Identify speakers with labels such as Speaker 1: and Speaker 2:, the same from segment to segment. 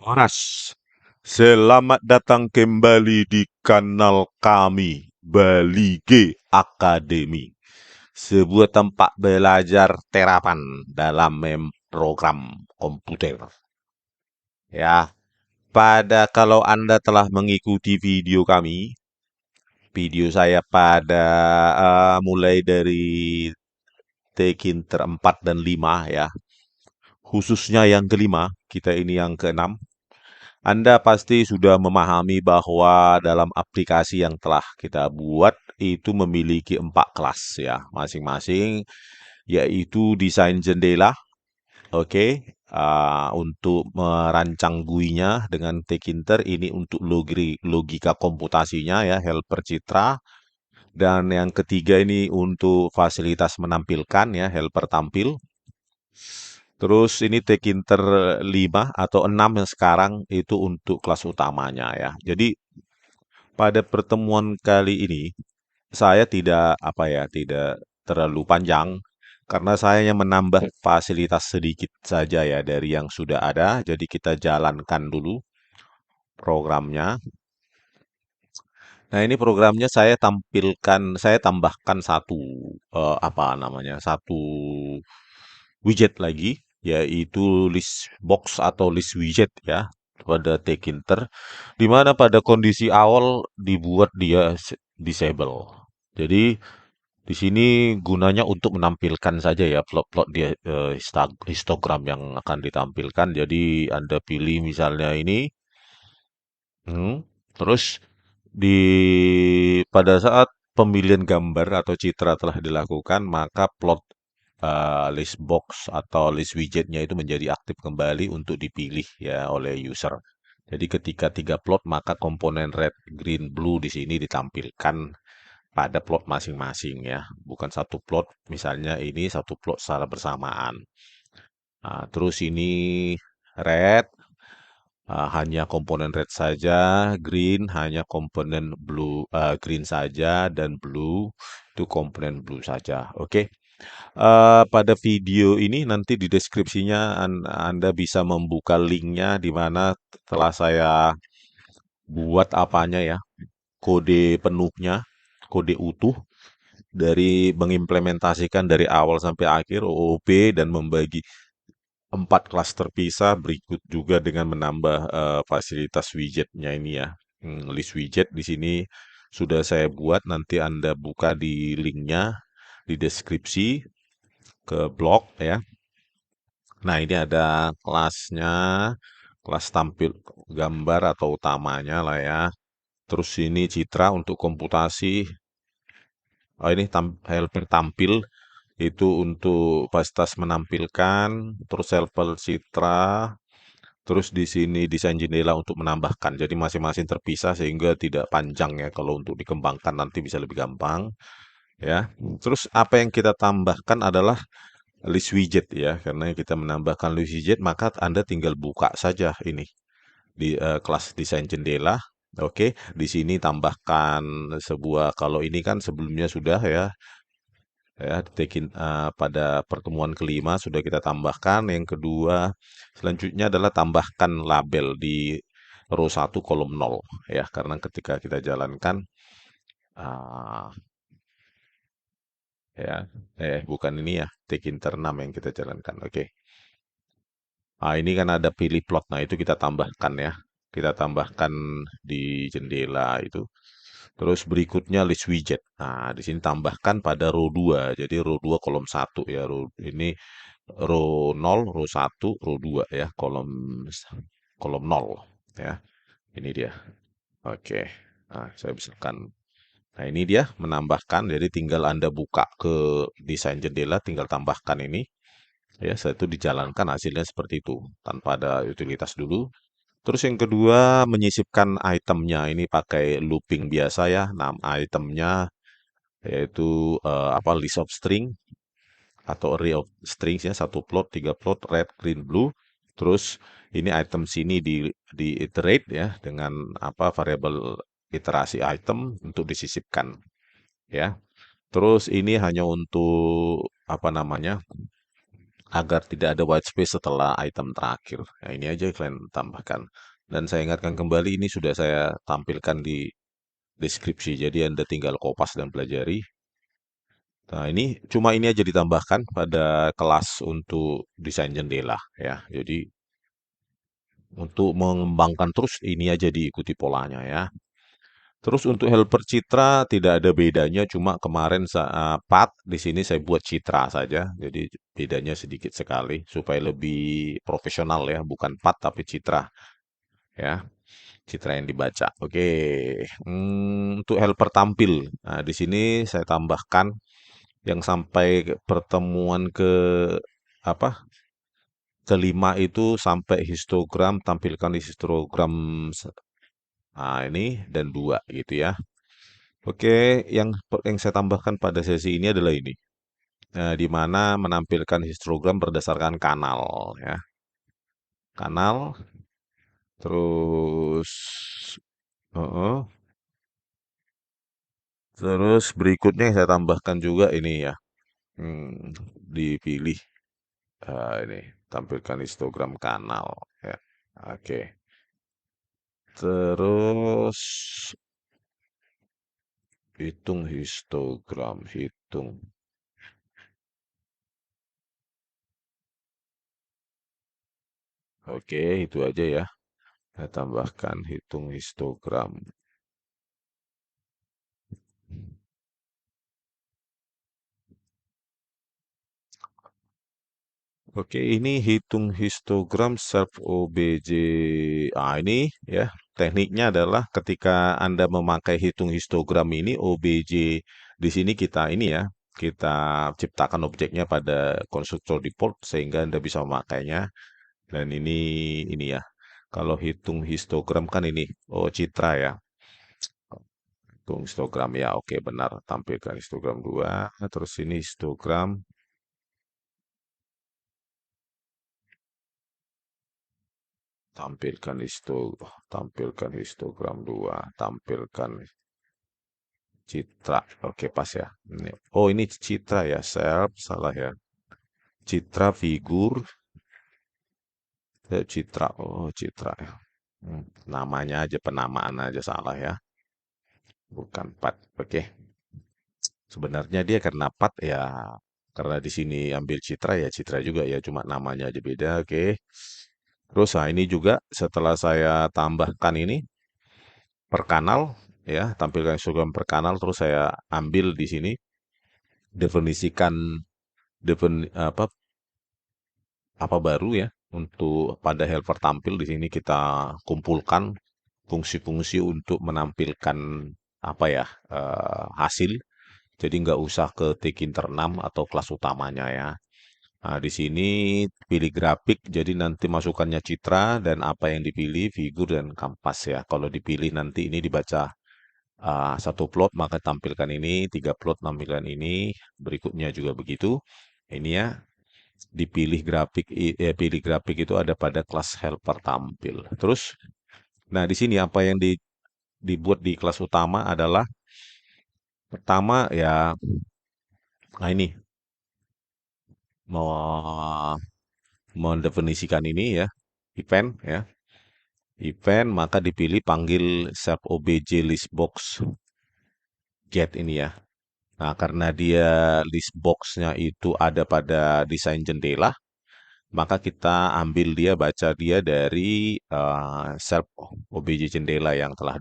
Speaker 1: Horas, selamat datang kembali di kanal kami, Bali G Academy. Sebuah tempat belajar terapan dalam program komputer. Ya, kalau Anda telah mengikuti video saya pada mulai dari Tekinter 4 dan 5 ya. Khususnya yang kelima, kita ini yang keenam. Anda pasti sudah memahami bahwa dalam aplikasi yang telah kita buat itu memiliki 4 kelas ya, masing-masing yaitu desain jendela, oke, untuk merancang GUI-nya dengan Tekinter ini untuk logika komputasinya ya, helper citra, dan yang ketiga ini untuk fasilitas menampilkan ya, helper tampil. Terus ini Tekinter 5 atau 6 yang sekarang itu untuk kelas utamanya ya. Jadi pada pertemuan kali ini saya tidak terlalu panjang karena saya hanya menambah fasilitas sedikit saja ya dari yang sudah ada. Jadi kita jalankan dulu programnya. Nah, ini programnya saya tambahkan satu widget lagi, yaitu list box atau list widget ya pada Tekinter, di mana pada kondisi awal dibuat dia disable. Jadi di sini gunanya untuk menampilkan saja ya plot-plot dia histogram yang akan ditampilkan. Jadi Anda pilih misalnya ini, hmm, terus di pada saat pemilihan gambar atau citra telah dilakukan, maka plot list box atau list widgetnya itu menjadi aktif kembali untuk dipilih ya oleh user. Jadi ketika 3 plot, maka komponen red, green, blue di sini ditampilkan pada plot masing-masing ya. Bukan satu plot, misalnya ini satu plot secara bersamaan. Nah, terus ini red, hanya komponen red saja, green hanya komponen green saja, dan blue itu komponen blue saja. Oke. Pada video ini nanti di deskripsinya Anda bisa membuka linknya di mana telah saya buat apanya ya, kode penuhnya, kode utuh dari mengimplementasikan dari awal sampai akhir OOP dan membagi 4 kelas terpisah berikut juga dengan menambah fasilitas widgetnya ini ya. List widget di sini sudah saya buat, nanti Anda buka di linknya di deskripsi ke blog ya. Nah, ini ada kelasnya, kelas tampil gambar atau utamanya lah ya. Terus ini citra untuk komputasi. Oh, ini helper tampil itu untuk fasilitas menampilkan, terus helper citra, terus di sini desain jendela untuk menambahkan. Jadi masing-masing terpisah sehingga tidak panjang ya. Kalau untuk dikembangkan nanti bisa lebih gampang ya. Terus apa yang kita tambahkan adalah list widget ya, karena kita menambahkan list widget maka Anda tinggal buka saja ini di kelas desain jendela. Oke, di sini tambahkan sebuah, kalau ini kan sebelumnya sudah ya, pada pertemuan kelima sudah kita tambahkan. Yang kedua, selanjutnya adalah tambahkan label di row 1 kolom 0 ya, karena ketika kita jalankan ah, ya bukan ini ya, take internam yang kita jalankan. Oke. Ini kan ada pilih plot. Nah, itu kita tambahkan ya. Kita tambahkan di jendela itu. Terus berikutnya list widget. Nah, di sini tambahkan pada row 2. Jadi row 2 kolom 1 ya. Ini row 0, row 1, row 2 ya. Kolom 0 ya. Ini dia. Oke. Nah, saya misalkan. Nah, ini dia menambahkan. Jadi tinggal Anda buka ke desain jendela, tinggal tambahkan ini. Ya, setelah itu dijalankan hasilnya seperti itu, tanpa ada utilitas dulu. Terus yang kedua, menyisipkan itemnya. Ini pakai looping biasa ya. Nama itemnya yaitu list of string atau array of strings ya. Satu plot, 3 plot, red, green, blue. Terus ini item sini di iterate ya dengan variabel iterasi item untuk disisipkan ya. Terus ini hanya untuk apa namanya? agar tidak ada white space setelah item terakhir. Nah, ini aja kalian tambahkan. Dan saya ingatkan kembali ini sudah saya tampilkan di deskripsi, jadi Anda tinggal kopas dan pelajari. Nah, ini cuma ini aja ditambahkan pada kelas untuk desain jendela ya. Jadi untuk mengembangkan terus ini aja diikuti polanya ya. Terus untuk helper citra tidak ada bedanya, cuma kemarin saat di sini saya buat citra saja. Jadi bedanya sedikit sekali supaya lebih profesional ya, bukan pat tapi citra ya, citra yang dibaca. Oke, untuk helper tampil. Nah, di sini saya tambahkan yang sampai pertemuan ke apa kelima itu sampai histogram, tampilkan di histogram. Nah, ini dan dua gitu ya. Oke, yang saya tambahkan pada sesi ini adalah ini, di mana menampilkan histogram berdasarkan kanal ya, kanal. Terus, heeh, terus berikutnya yang saya tambahkan juga ini ya, dipilih ini tampilkan histogram kanal ya. Oke, terus hitung histogram, hitung. Oke, itu aja ya. Saya tambahkan hitung histogram. Oke, ini hitung histogram self OBJ. Ah, ini ya, tekniknya adalah ketika Anda memakai hitung histogram ini OBJ di sini kita ini ya, kita ciptakan objeknya pada konstruktor default sehingga Anda bisa memakainya. Dan ini ya. Kalau hitung histogram kan ini, oh citra ya. Hitung histogram ya, oke benar. Tampilkan histogram 2. Terus ini histogram. Tampilkan histogram 2, tampilkan citra. Oke, pas ya. Oh, ini citra ya, self, salah ya. Citra figur, citra. Oh, citra ya. Namanya aja, penamaan aja salah ya. Bukan pat. Oke. Sebenarnya dia karena pat ya, karena di sini ambil citra ya, citra juga ya, cuma namanya aja beda. Oke. Terus, nah ini juga setelah saya tambahkan ini, per kanal ya, tampilkan histogram per kanal terus saya ambil di sini definisikan apa apa baru ya untuk pada helper tampil di sini kita kumpulkan fungsi-fungsi untuk menampilkan apa ya hasil. Jadi nggak usah ke Tkinter 6 atau kelas utamanya ya. Nah, di sini pilih grafik, jadi nanti masukannya citra dan apa yang dipilih figur dan kampas ya. Kalau dipilih nanti ini dibaca satu plot maka tampilkan ini, tiga plot tampilkan ini, berikutnya juga begitu. Ini ya, dipilih grafik, pilih grafik itu ada pada kelas helper tampil. Terus, nah di sini apa yang dibuat di kelas utama adalah pertama ya, nah ini mau mendefinisikan ini ya, event ya, event maka dipilih panggil self obj list box get ini ya. Nah, karena dia list box-nya itu ada pada desain jendela, maka kita ambil dia, baca dia dari self OBJ jendela yang telah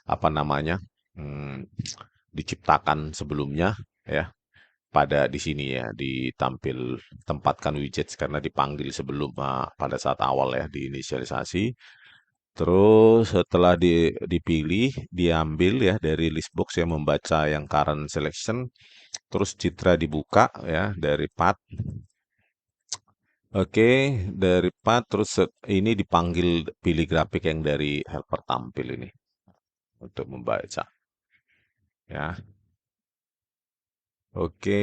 Speaker 1: apa namanya hmm, diciptakan sebelumnya ya. Pada di sini ya, ditampil tempatkan widget karena dipanggil sebelum pada saat awal ya diinisialisasi. Terus setelah dipilih, diambil ya dari list box yang membaca yang current selection, terus citra dibuka ya dari path. Oke, dari path terus ini dipanggil pilih grafik yang dari helper tampil ini untuk membaca ya. Oke,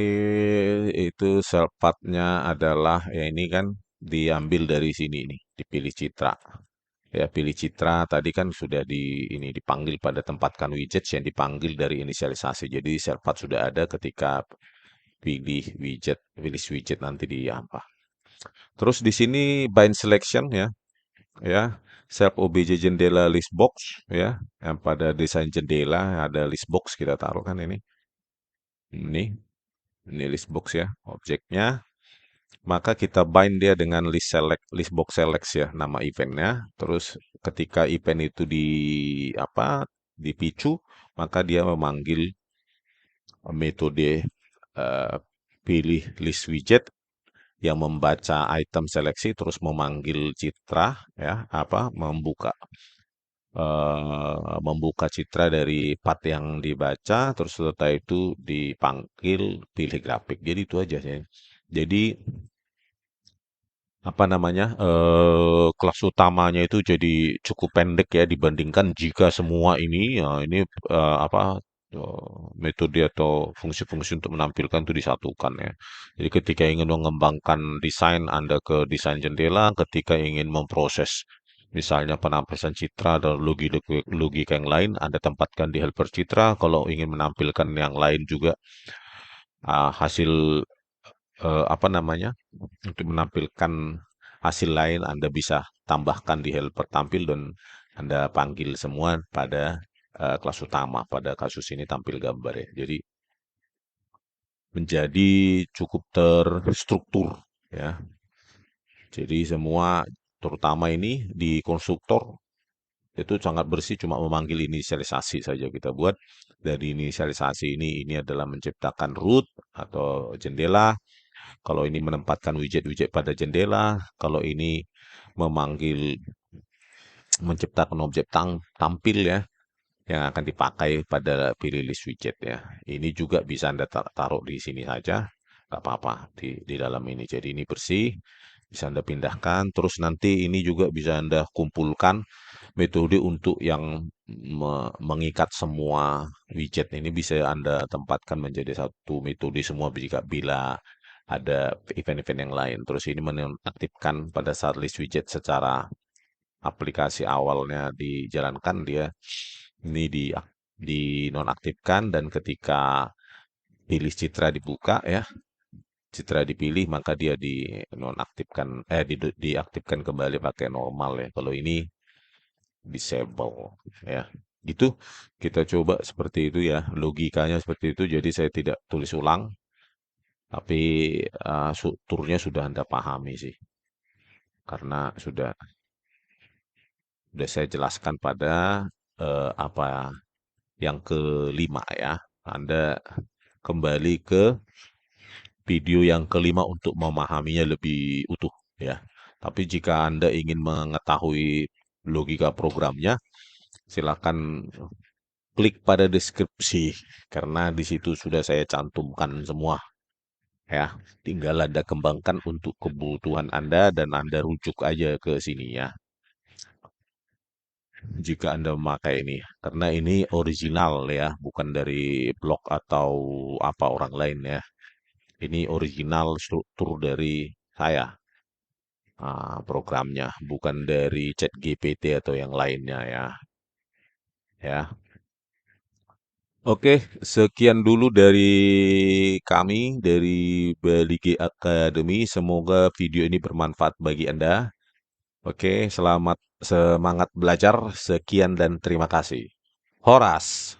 Speaker 1: itu self path-nya adalah ya ini kan diambil dari sini nih, dipilih citra. Ya, pilih citra tadi kan sudah ini dipanggil pada tempatkan widgets yang dipanggil dari inisialisasi. Jadi Serpat sudah ada ketika pilih widget nanti di apa. Terus di sini bind selection ya, ya. Self obj jendela list box ya, yang pada desain jendela ada list box kita taruh kan ini. Ini, ini list box ya, objeknya. Maka kita bind dia dengan list box select ya, nama eventnya. Terus ketika event itu dipicu, maka dia memanggil metode pilih list widget yang membaca item seleksi terus memanggil citra ya membuka citra dari part yang dibaca terus setelah itu dipanggil pilih grafik. Jadi itu aja sih. Jadi apa namanya, kelas utamanya itu jadi cukup pendek ya dibandingkan jika semua ini, ya ini, metode atau fungsi-fungsi untuk menampilkan itu disatukan ya. Jadi ketika ingin mengembangkan desain Anda ke desain jendela, ketika ingin memproses misalnya penampasan citra dan logika yang lain, Anda tempatkan di helper citra. Kalau ingin menampilkan yang lain juga, hasil, apa namanya, untuk menampilkan hasil lain Anda bisa tambahkan di helper tampil dan Anda panggil semua pada kelas utama. Pada kasus ini tampil gambar ya. Jadi menjadi cukup terstruktur ya. Jadi semua terutama ini di konstruktor itu sangat bersih cuma memanggil inisialisasi saja kita buat. Dari inisialisasi ini adalah menciptakan root atau jendela. Kalau ini menempatkan widget-widget pada jendela, kalau ini memanggil menciptakan objek tampil ya yang akan dipakai pada pilih list widget ya. Ini juga bisa Anda taruh di sini saja, nggak apa-apa di dalam ini. Jadi ini bersih, bisa Anda pindahkan. Terus nanti ini juga bisa Anda kumpulkan metode untuk yang mengikat semua widget ini bisa Anda tempatkan menjadi satu metode semua jika bila ada event-event yang lain. Terus ini menonaktifkan pada saat list widget secara aplikasi awalnya dijalankan dia ini di nonaktifkan dan ketika pilih citra dibuka ya, citra dipilih maka dia di nonaktifkan diaktifkan kembali pakai normal ya. Kalau ini disable ya. Gitu kita coba seperti itu ya. Logikanya seperti itu jadi saya tidak tulis ulang tapi strukturnya sudah Anda pahami sih. Karena sudah saya jelaskan pada apa yang kelima ya. Anda kembali ke video yang kelima untuk memahaminya lebih utuh ya. Tapi jika Anda ingin mengetahui logika programnya, silakan klik pada deskripsi karena di situ sudah saya cantumkan semua ya. Tinggal Anda kembangkan untuk kebutuhan Anda dan Anda rujuk aja ke sini ya. Jika Anda memakai ini, karena ini original ya, bukan dari blog atau apa orang lain ya. Ini original struktur dari saya, programnya, bukan dari ChatGPT atau yang lainnya ya. Ya, oke, sekian dulu dari kami dari Bali G Academy. Semoga video ini bermanfaat bagi Anda. Oke, selamat semangat belajar. Sekian dan terima kasih. Horas.